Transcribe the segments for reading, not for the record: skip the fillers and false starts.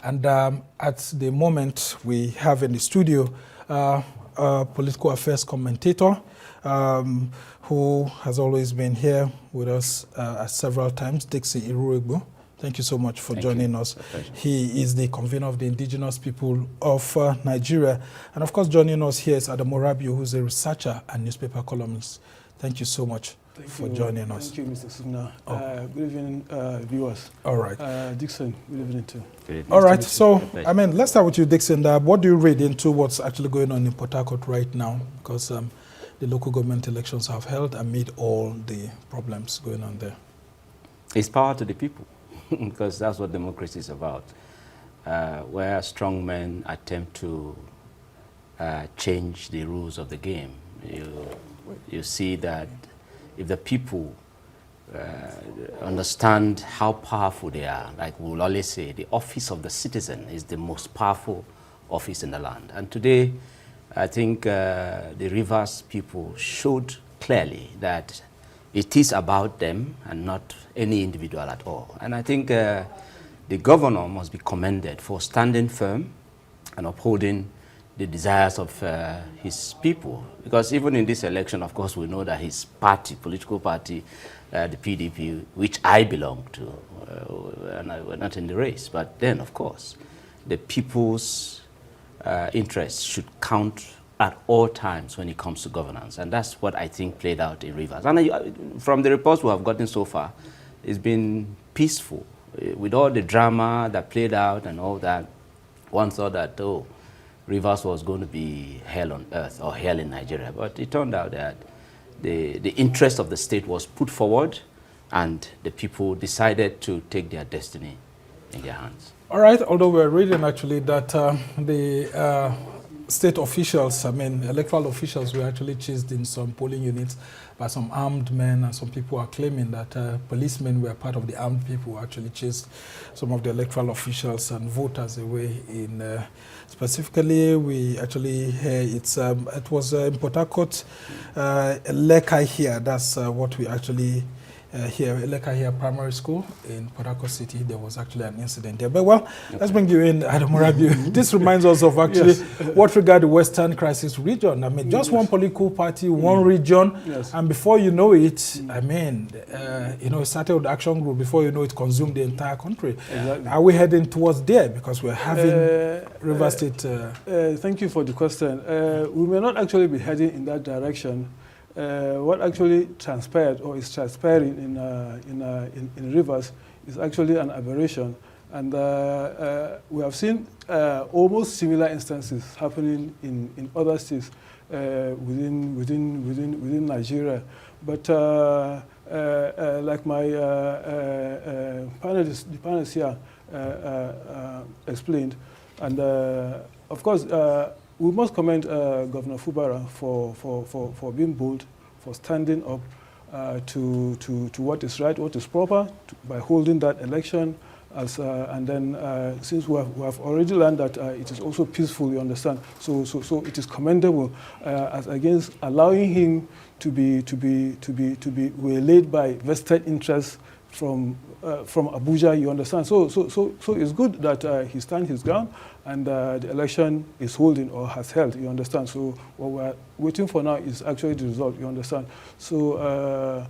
And at the moment, we have in the studio a political affairs commentator who has always been here with us several times, Dickson Iroegbu. Thank you so much for joining us. He is the convener of the Indigenous people of Nigeria. And of course, joining us here is Adamu, Rabiu, who's a researcher and newspaper columnist. Thank you so much for joining us. Thank you, Mr. Sumna. Good evening, viewers. All right. Dixon, good evening too. Good evening. All right. So, I mean, let's start with you, Dixon. What do you read into what's actually going on in Port Harcourt right now? Because the local government elections have held amid all the problems going on there. It's power to the people, because that's what democracy is about. Where strong men attempt to change the rules of the game, you see that if the people understand how powerful they are, like we'll always say, the office of the citizen is the most powerful office in the land. And today, I think the Rivers people showed clearly that it is about them and not any individual at all. And I think the governor must be commended for standing firm and upholding the desires of his people. Because even in this election, of course, we know that his party, political party, the PDP, which I belong to, and we're not in the race. But then, of course, the people's interests should count at all times when it comes to governance. And that's what I think played out in Rivers. And from the reports we have gotten so far, it's been peaceful. With all the drama that played out and all that, one thought that, oh, Rivers was going to be hell on earth or hell in Nigeria. But it turned out that the interest of the state was put forward and the people decided to take their destiny in their hands. All right, although we're reading actually that the state officials, I mean, electoral officials were actually chased in some polling units by some armed men, and some people are claiming that policemen were part of the armed people who actually chased some of the electoral officials and voters away. In specifically, we actually hear it was in Port Harcourt, Lekai here. That's what we actually here, Lekai here Primary School in Port Harcourt City. There was actually an incident there. But well, let's bring you in, Adamu Rabiu. This reminds us of actually what regard the Western Crisis region. I mean, just one political party, one region, and before you know it, I mean, you know, it started with the action group. Before you know it, consumed the entire country. Exactly. Are we heading towards there? Because we're having River State. Thank you for the question. We may not actually be heading in that direction. What actually transpired or is transpiring in Rivers is actually an aberration, and we have seen almost similar instances happening in other states within Nigeria. But like my panelists here explained, and of course. We must commend Governor Fubara for being bold, for standing up to what is right, what is proper, by holding that election. And then since we have already learned that it is also peaceful, you understand. So it is commendable as against allowing him to be waylaid by vested interests from Abuja, you understand. So it's good that he stands his ground and the election is holding or has held, you understand. So what we're waiting for now is actually the result, you understand. So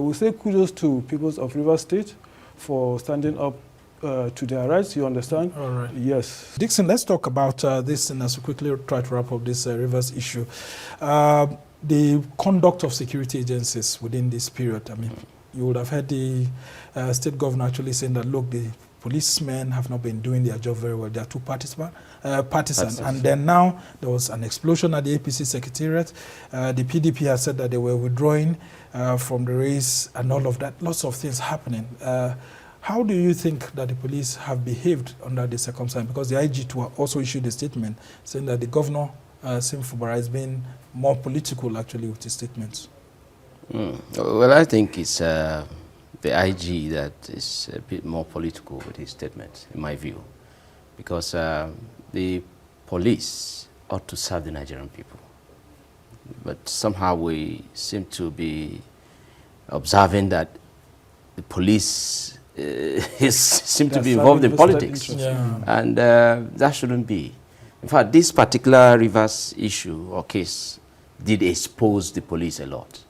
we say kudos to peoples of Rivers State for standing up to their rights, you understand? All right. Yes. Dixon, let's talk about this and as we quickly try to wrap up this Rivers issue. The conduct of security agencies within this period, I mean, you would have heard the state governor actually saying that, look, the policemen have not been doing their job very well. They are too partisan. And then now there was an explosion at the APC secretariat. The PDP has said that they were withdrawing from the race and all of that. Lots of things happening. How do you think that the police have behaved under the circumstance? Because the IG also issued a statement saying that the governor, Sim Fubara, has been more political actually with his statements. Well, I think it's the IG that is a bit more political with his statements, in my view, because the police ought to serve the Nigerian people. But somehow we seem to be observing that the police seem to be involved in politics. Yeah. And that shouldn't be. In fact, this particular Rivers issue or case did expose the police a lot.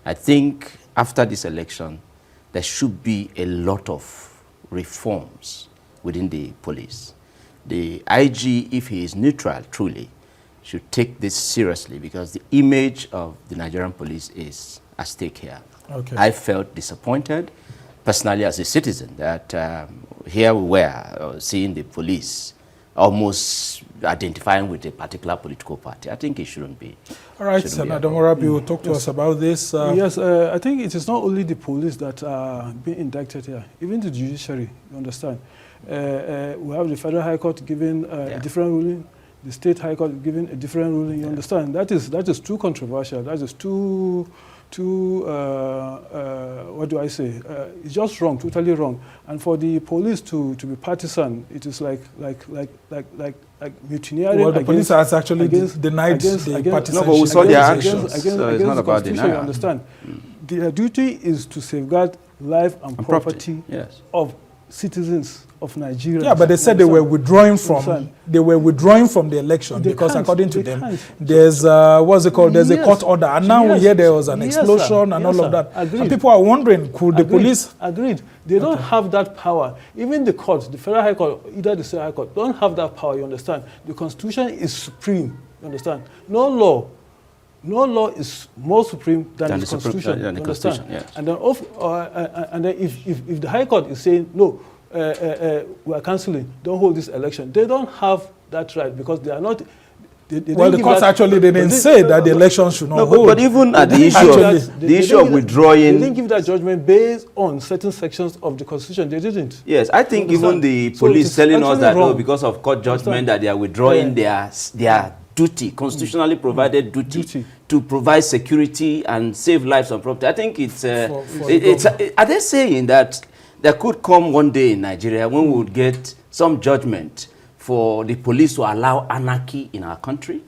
I think after this election, there should be a lot of reforms within the police. The IG, if he is neutral, truly, should take this seriously because the image of the Nigerian police is at stake here. Okay. I felt disappointed, personally as a citizen, that here we were seeing the police almost identifying with a particular political party. I think it shouldn't be. All right, Senator Rabiu, talk to us about this. Yes, I think it is not only the police that are being indicted here, even the judiciary, you understand. We have the Federal High Court giving a different ruling, the State High Court giving a different ruling, you understand. That is too controversial, that is too what do I say? It's just wrong, totally wrong. And for the police to be partisan, it is like mutineering. Well, the police has actually denied the partisanship. No, but we saw their actions, against so it's not about denial. You understand? Their duty is to safeguard life and property of citizens of Nigeria. Yeah, but they said they were withdrawing from the election because according to them, there's what's it called? There's a court order, and now we hear there was an explosion and all of that. Agreed. And people are wondering, could the police? Agreed. They don't have that power. Even the court, the Federal High Court, either the State High Court, don't have that power. You understand? The Constitution is supreme. You understand? No law is more supreme than the Constitution. Than the Constitution, yes. And then, if the High Court is saying no, we are cancelling, don't hold this election, they don't have that right because they are not. Well, the courts actually didn't say that the election should not hold. But even at the issue of withdrawing, they didn't give that judgment based on certain sections of the Constitution. They didn't. Yes, I think even the police telling us that because of court judgment that they are withdrawing their duty, constitutionally provided duty to provide security and save lives and property. I think it's are they saying that there could come one day in Nigeria when we would get some judgment for the police to allow anarchy in our country?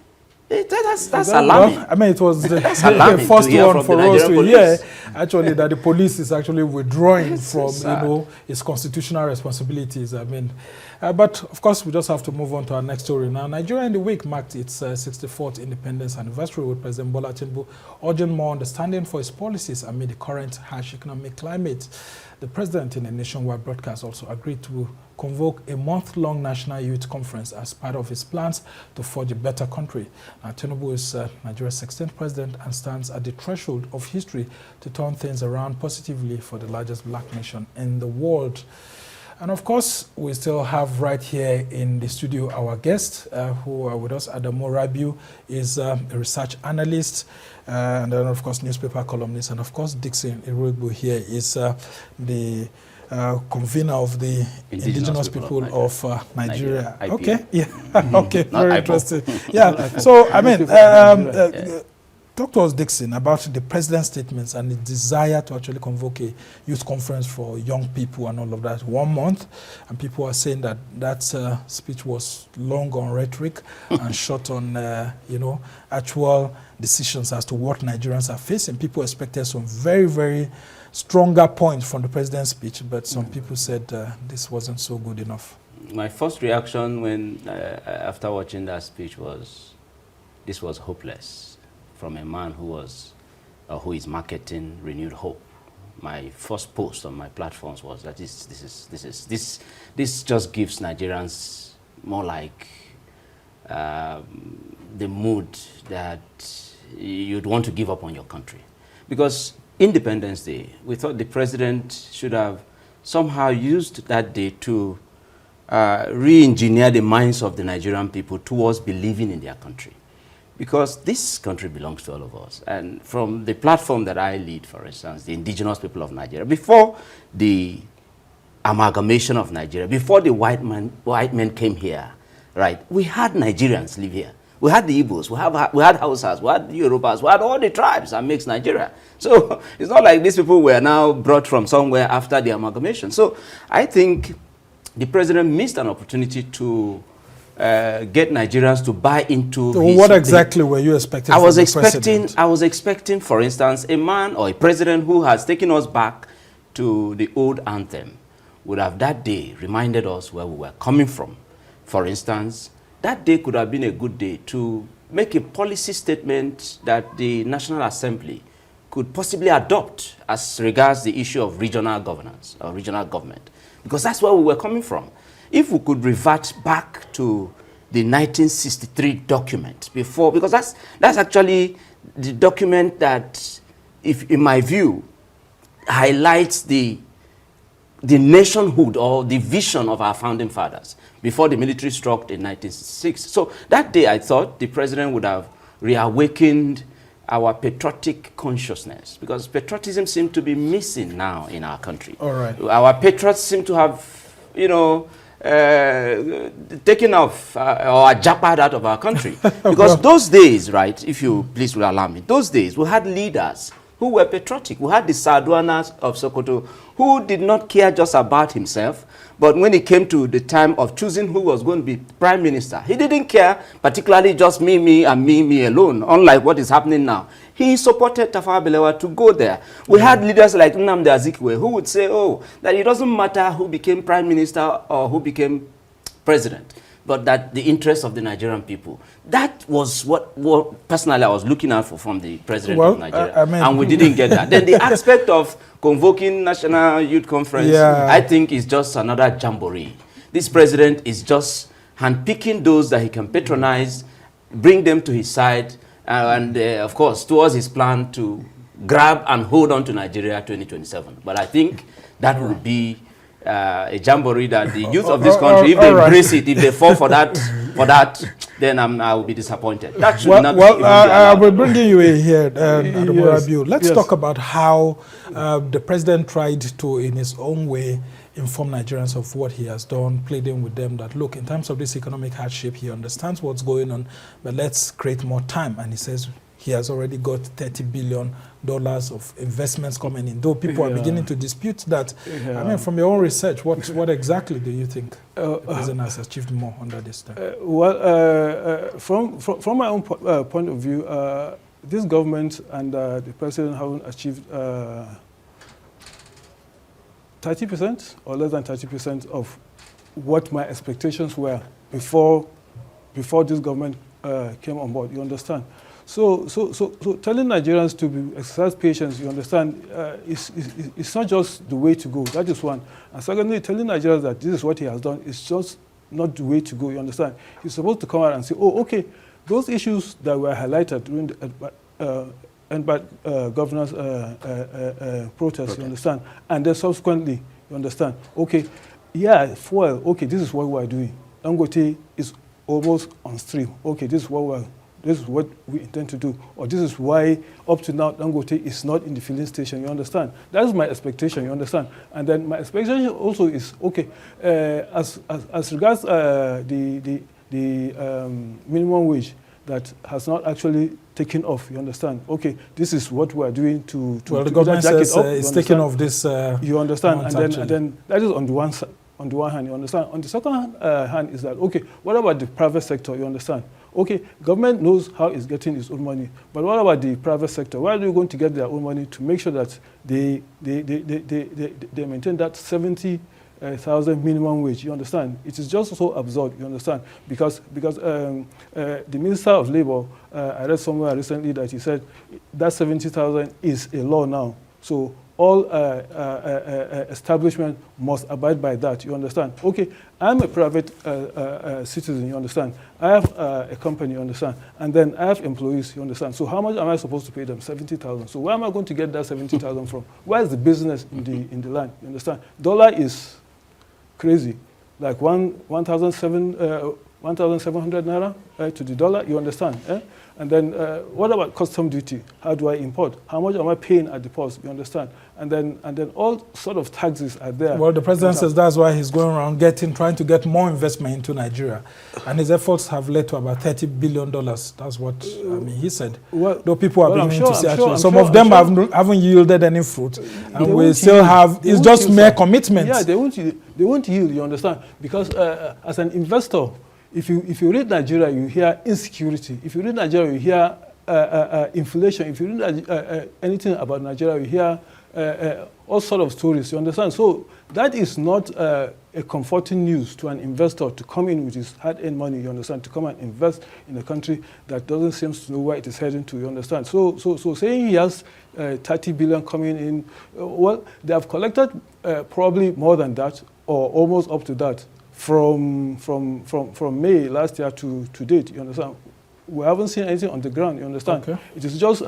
That's alarming. Well, I mean, it was the first one for us to hear, actually, that the police is actually withdrawing from, its constitutional responsibilities. I mean, but of course, we just have to move on to our next story now. Nigeria in the week marked its 64th independence anniversary, with President Bola Tinubu urging more understanding for its policies amid the current harsh economic climate. The president, in a nationwide broadcast, also agreed to convoke a month-long national youth conference as part of his plans to forge a better country. Now, Tinubu is Nigeria's 16th president and stands at the threshold of history to turn things around positively for the largest black nation in the world. And of course, we still have right here in the studio our guest who are with us. Adamu Rabiu is a research analyst, and then of course newspaper columnist, and of course Dickson Iroegbu here is the convener of the Indigenous people of Nigeria. Okay, okay, very interesting. Yeah, so I mean, talk to us, Dickson, about the president's statements and the desire to actually convoke a youth conference for young people and all of that 1 month. And people are saying that that speech was long on rhetoric and short on, actual decisions as to what Nigerians are facing. People expected some very, very stronger points from the president's speech, but some people said this wasn't so good enough. My first reaction when after watching that speech was, this was hopeless, from a man who is marketing renewed hope. My first post on my platforms was that this just gives Nigerians more like the mood that you'd want to give up on your country. Because Independence Day, we thought the president should have somehow used that day to re-engineer the minds of the Nigerian people towards believing in their country. Because this country belongs to all of us. And from the platform that I lead, for instance, the Indigenous people of Nigeria, before the amalgamation of Nigeria, before the white men came here, right, we had Nigerians live here. We had the Igbos, we had Hausas, we had the Yorubas, we had all the tribes that makes Nigeria. So it's not like these people were now brought from somewhere after the amalgamation. So I think the president missed an opportunity to get Nigerians to buy into what exactly were you expecting? I was expecting, for instance, a man or a president who has taken us back to the old anthem would have that day reminded us where we were coming from. For instance, that day could have been a good day to make a policy statement that the National Assembly could possibly adopt as regards the issue of regional governance or regional government, because that's where we were coming from. If we could revert back to the 1963 document before, because that's actually the document that, if in my view, highlights the nationhood or the vision of our founding fathers before the military struck in 1966. So that day I thought the president would have reawakened our patriotic consciousness, because patriotism seems to be missing now in our country. All right. Our patriots seem to have, taken off or jackpot out of our country. Because those days, right, if you please will allow me, those days we had leaders who were patriotic. We had the Sarduanas of Sokoto who did not care just about himself, but when it came to the time of choosing who was going to be prime minister, he didn't care particularly just me, and me alone, unlike what is happening now. He supported Tafawa Balewa to go there. We had leaders like Nnamdi Azikiwe who would say, oh, that it doesn't matter who became prime minister or who became president, but that the interests of the Nigerian people. That was what personally I was looking out for from the president of Nigeria. And we didn't get that. Then the aspect of convoking National Youth Conference, I think is just another jamboree. This president is just handpicking those that he can patronize, bring them to his side, and of course, towards his plan to grab and hold on to Nigeria 2027. But I think that would be a jamboree that the youth of this country, if they embrace it, if they fall for that, then I will be disappointed. That should not be I will bring you in here, Rabiu. Let's talk about how the president tried to, in his own way, inform Nigerians of what he has done, pleading with them that, look, in terms of this economic hardship, he understands what's going on, but let's create more time. And he says he has already got $30 billion of investments coming in, though people are beginning to dispute that. I mean, from your own research, what exactly do you think the president has achieved more under this time? From my own point of view, this government and the president haven't achieved 30% or less than 30% of what my expectations were before this government came on board. You understand? So telling Nigerians to exercise patience, you understand, it's not just the way to go. That is one. And secondly, telling Nigerians that this is what he has done is just not the way to go. You understand? He's supposed to come out and say, oh, okay, those issues that were highlighted during the governor's protest, you understand, and then subsequently, you understand, okay, yeah, fuel, okay, this is what we're doing. Dangote is almost on stream. Okay, this is what we intend to do, or this is why up to now Dangote is not in the filling station. You understand? That is my expectation. You understand? And then my expectation also is okay as regards the minimum wage that has not actually taken off. You understand? Okay, this is what we are doing to the government says it's taking off this. You understand? And then that is on the one side. On the one hand, you understand. On the second hand is that, okay, what about the private sector? You understand? Okay, government knows how it's getting its own money, but what about the private sector? Where are they going to get their own money to make sure that they maintain that 70,000 minimum wage? You understand? It is just so absurd. You understand? Because the Minister of Labour, I read somewhere recently that he said that 70,000 is a law now. So all establishment must abide by that. You understand? Okay, I'm a private citizen. You understand? I have a company. You understand? And then I have employees. You understand? So how much am I supposed to pay them? 70,000. So where am I going to get that 70,000 from? Where is the business in the land? You understand? Dollar is crazy, like 1,700 naira to the dollar. You understand? Eh? And then what about custom duty? How do I import? How much am I paying at the post? You understand? And then all sort of taxes are there. Well, the president says that's why he's going around trying to get more investment into Nigeria, and his efforts have led to about $30 billion. That's what he said. Well, though people are beginning to see actually some of them haven't yielded any fruit, and we still have. It's just mere commitments. Yeah, they won't yield. You understand? Because as an investor, if you read Nigeria, you hear insecurity. If you read Nigeria, you hear inflation. If you read anything about Nigeria, you hear all sort of stories, you understand? So that is not a comforting news to an investor to come in with his hard-earned money, you understand, to come and invest in a country that doesn't seem to know where it is heading to, you understand? So saying he has 30 billion coming in, well, they have collected probably more than that, or almost up to that, from May last year to date, you understand? We haven't seen anything on the ground, you understand? Okay. It is just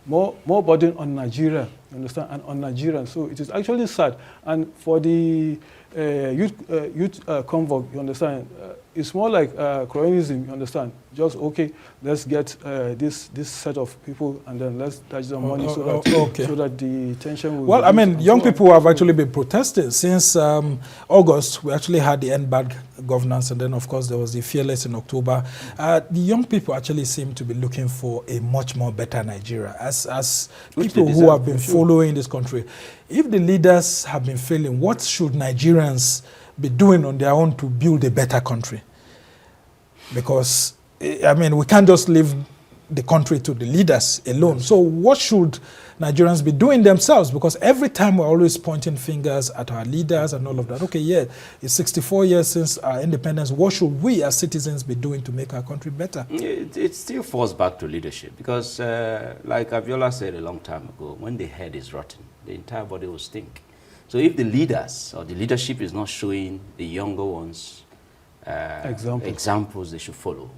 more burden on Nigeria, you understand, and on Nigerians. So it is actually sad. And for the youth convoy, you understand, it's more like cronyism, you understand? Just, okay, let's get this set of people and then let's touch the money so that the tension will... Well, I mean, young people have actually been protesting since August. We actually had the End Bad Governance, and then, of course, there was the Fearless in October. The young people actually seem to be looking for a much more better Nigeria. As people who have been following this country, if the leaders have been failing, what should Nigerians be doing on their own to build a better country? Because, I mean, we can't just leave the country to the leaders alone. So what should Nigerians be doing themselves? Because every time we're always pointing fingers at our leaders and all of that. Okay, yeah, it's 64 years since our independence. What should we as citizens be doing to make our country better? It still falls back to leadership. Because, like Abiola said a long time ago, when the head is rotten, the entire body will stink. So if the leaders or the leadership is not showing the younger ones examples they should follow,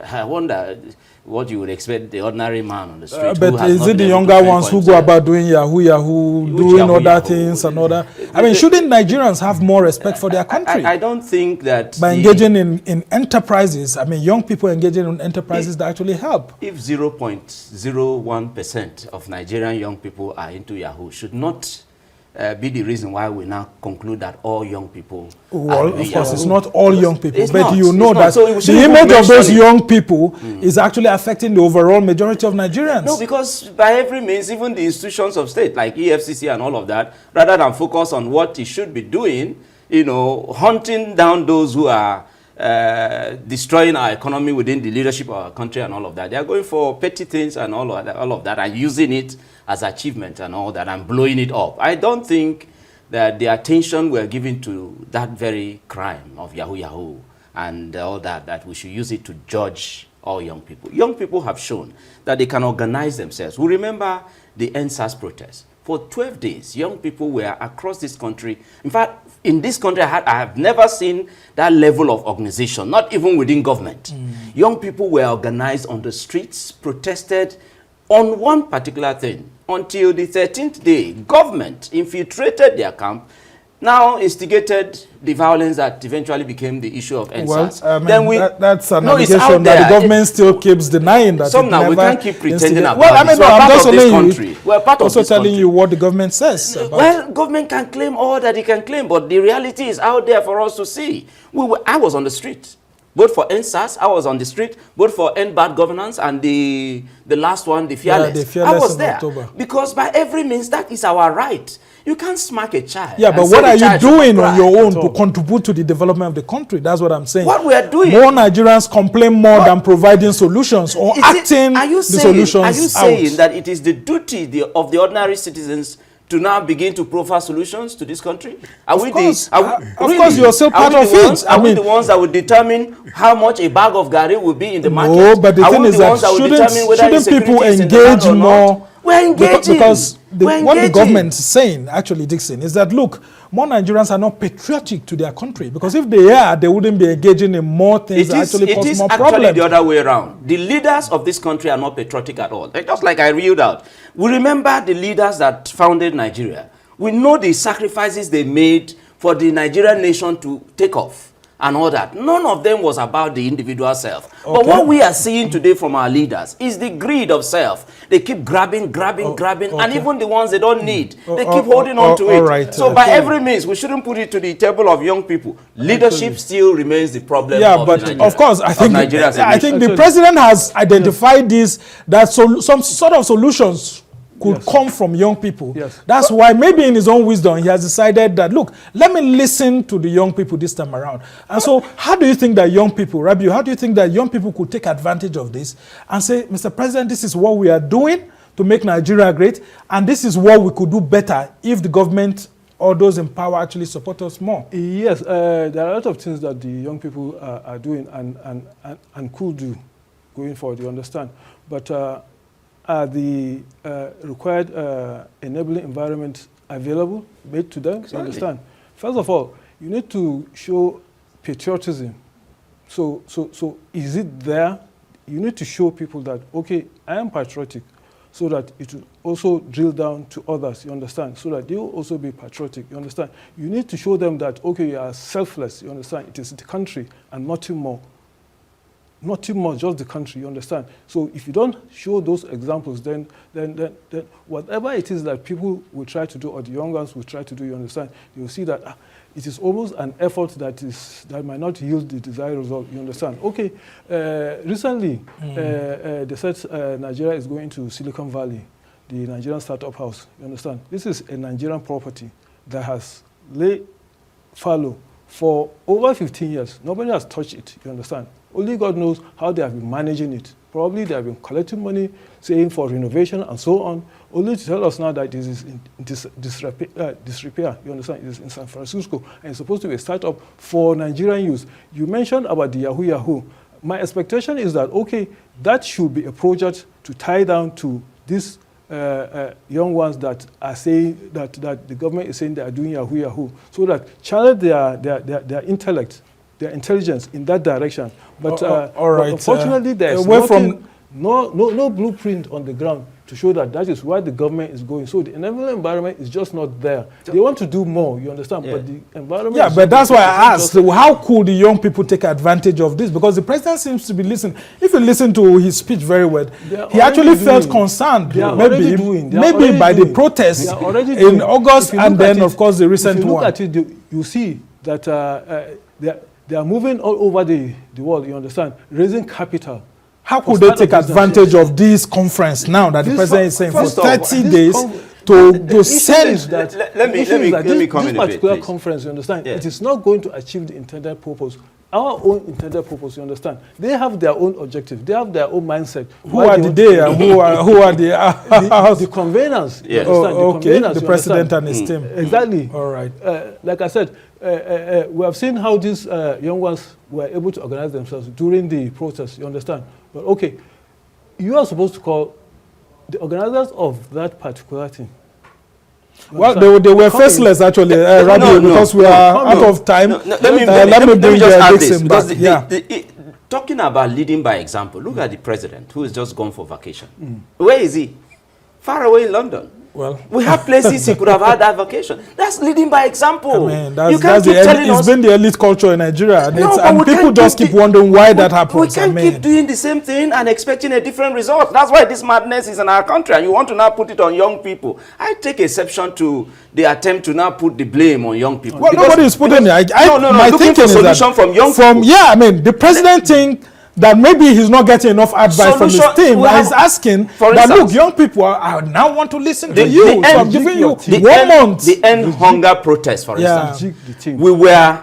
I wonder what you would expect the ordinary man on the street. But is it the younger ones who go about doing yahoo, doing other things and other? I mean, shouldn't Nigerians have more respect for their country? I don't think that... By engaging in enterprises, I mean, young people engaging in enterprises that actually help. If 0.01% of Nigerian young people are into yahoo, should not be the reason why we now conclude that all young people... Well, of course, it's not all young people, but not, you know that so the image of those young people is actually affecting the overall majority of Nigerians. No, because by every means, even the institutions of state, like EFCC and all of that, rather than focus on what it should be doing, you know, hunting down those who are destroying our economy within the leadership of our country and all of that. They are going for petty things and all of that and using it as achievement and all that and blowing it up. I don't think that the attention we're giving to that very crime of yahoo and all that we should use it to judge all young people. Young people have shown that they can organize themselves. We remember the NSAS protest. For 12 days, young people were across this country. In fact, in this country, I have never seen that level of organization, not even within government. Young people were organized on the streets, protested on one particular thing. Until the 13th day, government infiltrated their camp, now instigated the violence that eventually became the issue of NSAS. Well, I mean, that's an allegation that the government still keeps denying that. Some now we can't keep pretending about well, I mean, this. I'm just We're part of this telling you what the government says. Well, government can claim all that it can claim, but the reality is out there for us to see. I was on the street. Both for NSAS, I was on the street, both for End Bad Governance and the last one, the Fearless. Yeah, the Fearless I was there. October. Because by every means, that is our right. You can't smack a child. Yeah, but what are you doing on your own to contribute to the development of the country? That's what I'm saying. What we are doing. More Nigerians complain more than providing solutions or acting the solutions out. Are you saying that it is the duty of the ordinary citizens to now begin to profile solutions to this country? Of course, you're still part of it. Are we the ones that will determine how much a bag of garri will be in the market? No, but the thing is that shouldn't people engage more? We're engaging. Because what the government is saying, actually, Dickson, is that, look, more Nigerians are not patriotic to their country. Because if they are, they wouldn't be engaging in more things that actually cause more problems. It is actually the other way around. The leaders of this country are not patriotic at all. Just like I reeled out. We remember the leaders that founded Nigeria. We know the sacrifices they made for the Nigerian nation to take off and all that. None of them was about the individual self. Okay. But what we are seeing today from our leaders is the greed of self. They keep grabbing, and even the ones they don't need, they keep holding on to it. Right. So by every means, we shouldn't put it to the table of young people. Leadership still remains the problem. Yeah, but of course, I think the president has identified this, that some sort of solutions could come from young people. That's why maybe in his own wisdom, he has decided that, look, let me listen to the young people this time around. And so how do you think that young people, Rabiu, how do you think that young people could take advantage of this and say, Mr. President, this is what we are doing to make Nigeria great, and this is what we could do better if the government or those in power actually support us more. Yes, there are a lot of things that the young people are doing and could do going forward, you understand. But are the required enabling environment available, made to them? Exactly. You understand? First of all, you need to show patriotism. So is it there? You need to show people that, okay, I am patriotic, so that it will also drill down to others, you understand, so that they will also be patriotic, you understand. You need to show them that, okay, you are selfless, you understand. It is the country and nothing more. Nothing more, just the country, you understand. So if you don't show those examples, then whatever it is that people will try to do, or the young ones will try to do, you understand, you will see that it is almost an effort that might not yield the desired result, you understand. Okay, recently, they said Nigeria is going to Silicon Valley, the Nigerian startup house, you understand. This is a Nigerian property that has laid fallow for over 15 years. Nobody has touched it, you understand. Only God knows how they have been managing it. Probably they have been collecting money, saying for renovation and so on, only to tell us now that this is in disrepair, you understand. It is in San Francisco, and it's supposed to be a startup for Nigerian use. You mentioned about the Yahoo Yahoo. My expectation is that, okay, that should be a project to tie down to these young ones that are saying that the government is saying they are doing Yahoo Yahoo, so that channel their intellect, their intelligence in that direction. But, all right, but unfortunately, there's no blueprint on the ground to show that is why the government is going. So the environment is just not there. They want to do more, you understand, but the environment... Yeah, but that's why I asked, how could the young people take advantage of this? Because the president seems to be listening. If you listen to his speech very well, he actually felt concerned, maybe by the protests in August, and then, of course, the recent one. If you look at it, you see that they are moving all over the world, you understand, raising capital. How could they take advantage of this conference now that the president is saying for 30 days to send? Let me come in a bit, this particular please. Conference, you understand, it is not going to achieve the intended purpose. Our own intended purpose, you understand. They have their own objective. They have their own mindset. Who are the they and who are the the conveners? Yeah. The president and his team. Exactly. All right. Like I said, we have seen how these young ones were able to organize themselves during the protest, you understand. But okay, you are supposed to call the organizers of that particular thing. Well, they were faceless actually, Rabiu, because we are out of time. Let me bring Dickson back. Talking about leading by example, look at the president who is just gone for vacation. Where is he? Far away in London. Well, we have places he could have had that vacation. That's leading by example. I mean, it's been the elite culture in Nigeria, and people just keep wondering why that happens. We can't keep doing the same thing and expecting a different result. That's why this madness is in our country, and you want to now put it on young people. I take exception to the attempt to now put the blame on young people. Well, nobody is putting it. My thinking is that from young people. Yeah, I mean, the president think that maybe he's not getting enough advice from his team. And he's asking that, look, young people I now want to listen to you. So I'm giving you 1 month. The end hunger protest, for instance.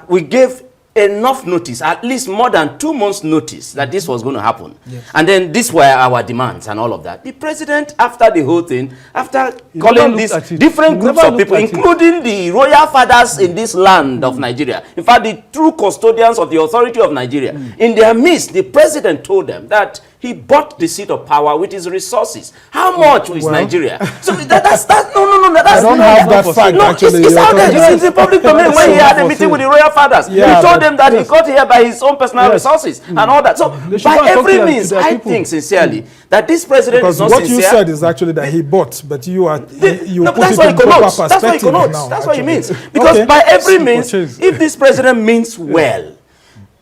We gave enough notice, at least more than 2 months notice that this was going to happen. Yes. And then these were our demands and all of that. The president, after the whole thing, after calling these different groups of people, including the royal fathers in this land of Nigeria, in fact, the true custodians of the authority of Nigeria, in their midst, the president told them that he bought the seat of power with his resources. How much is Nigeria? So that's no. I don't have that fact, actually. It's out there. It's in the public domain. When he had a meeting with the royal fathers, he told them that he got here by his own personal resources and all that. So by every means, I think sincerely that this president is not sincere. Because what you said is actually that he bought, but you put it in proper perspective. That's what he connotes. That's what he means. Because by every means, if this president means well,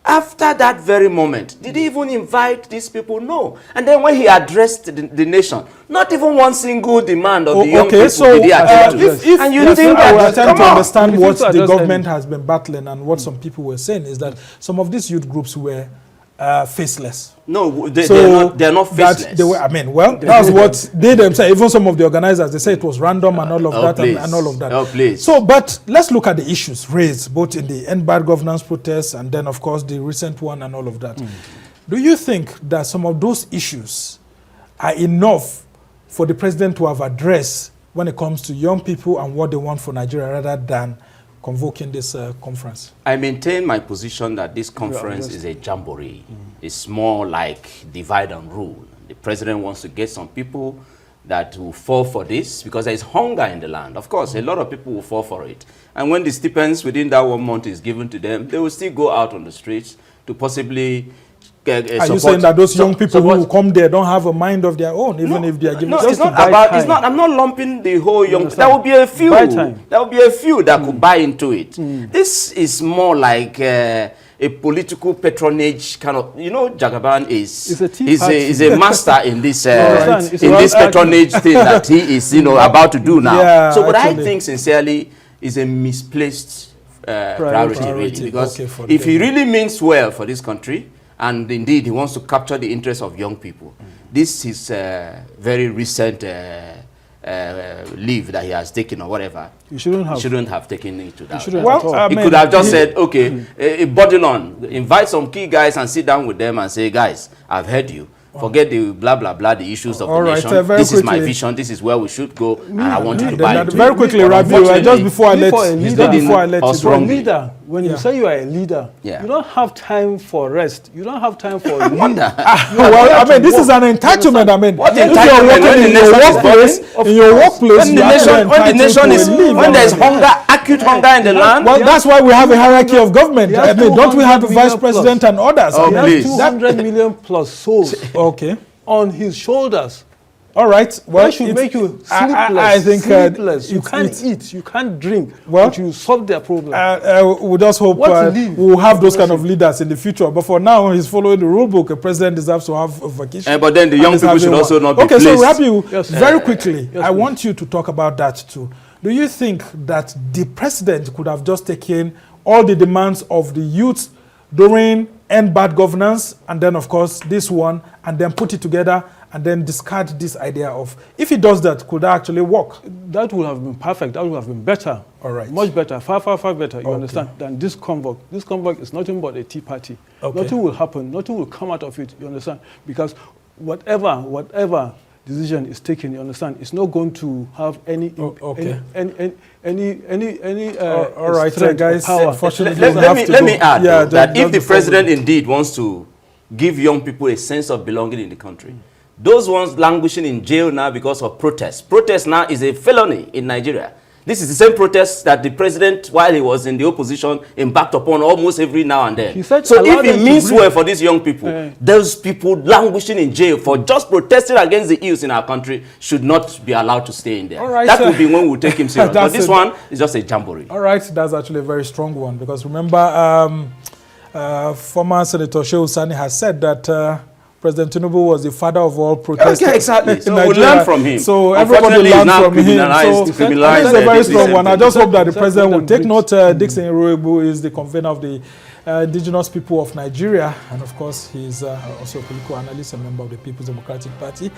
after that very moment, did he even invite these people? No. And then when he addressed the nation, not even one single demand of the young people did he address. And you think that I attempt to understand what the government has been battling and what some people were saying is that some of these youth groups were faceless. No, they're not faceless. That's what they themselves, even some of the organizers, they say it was random and all of that and all of that. Oh, please. So, but let's look at the issues raised, both in the end bad governance protests and then, of course, the recent one and all of that. Do you think that some of those issues are enough for the president to have addressed when it comes to young people and what they want for Nigeria rather than convoking this conference? I maintain my position that this conference is a jamboree. It's more like divide and rule. The president wants to get some people that will fall for this because there is hunger in the land. Of course, a lot of people will fall for it. And when the stipends within that 1 month is given to them, they will still go out on the streets to possibly get Are you saying that those young people who will come there don't have a mind of their own, even if they are given? No, it's not about. It's not. I'm not lumping the whole young. There will be a few. There will be a few that could buy into it. This is more like a political patronage kind of. You know, Jagaban is a master in this in this patronage thing that he is about to do now. Yeah, so what I think sincerely is a misplaced priority really, because if he really means well for this country, and indeed he wants to capture the interests of young people, this is very recent leave that he has taken or whatever. You shouldn't have taken it to that. Well, he could have just said, okay, a body on, invite some key guys and sit down with them and say, guys, I've heard you. Forget the blah, blah, blah, the issues of the nation. This is my vision. This is where we should go. And I want you to buy into it. Very quickly, Rabiu, just before I let you go. Leader, when you say you are a leader, you don't have time for rest. You don't have time for leader. Well, I mean, this is an entitlement. I mean, if you're working in your workplace, when there's hunger, acute hunger in the land. Well, that's why we have a hierarchy of government. I mean, don't we have the vice president and others? Oh, please. 200 million plus souls. Okay. On his shoulders. All right. Well, that should make you sleepless. I think sleepless. You can't eat, you can't drink, but you solve their problem. We just hope we'll have those kind of leaders in the future. But for now, he's following the rule book. A president deserves to have a vacation. But then the young people should also not be placed. Okay, so Rabiu, very quickly, I want you to talk about that too. Do you think that the president could have just taken all the demands of the youth during end bad governance, and then, of course, this one, and then put it together, and then discard this idea of, if he does that, could that actually work? That would have been perfect. That would have been better. All right. Much better. Far, far, far better, you understand, than this convoke. This convoke is nothing but a tea party. Okay. Nothing will happen. Nothing will come out of it, you understand? Because whatever decision is taken, you understand, it's not going to have any all right, guys. Unfortunately, let me add that if the president indeed wants to give young people a sense of belonging in the country, those ones languishing in jail now because of protest now is a felony in Nigeria. This is the same protest that the president, while he was in the opposition, embarked upon almost every now and then. So if he means well for these young people, those people languishing in jail for just protesting against the ills in our country should not be allowed to stay in there. All right, that would be when we'll take him serious. But this one is just a jamboree. All right, that's actually a very strong one, because remember, former Senator Shehu Sani has said that President Tinubu was the father of all protests. Okay, exactly. So we learn from him. So everybody learned from him. So this is a very strong one. I just hope that the president will take note. Dickson Iroegbu is the convener of the Indigenous people of Nigeria. And of course, he's also a political analyst, a member of the People's Democratic Party.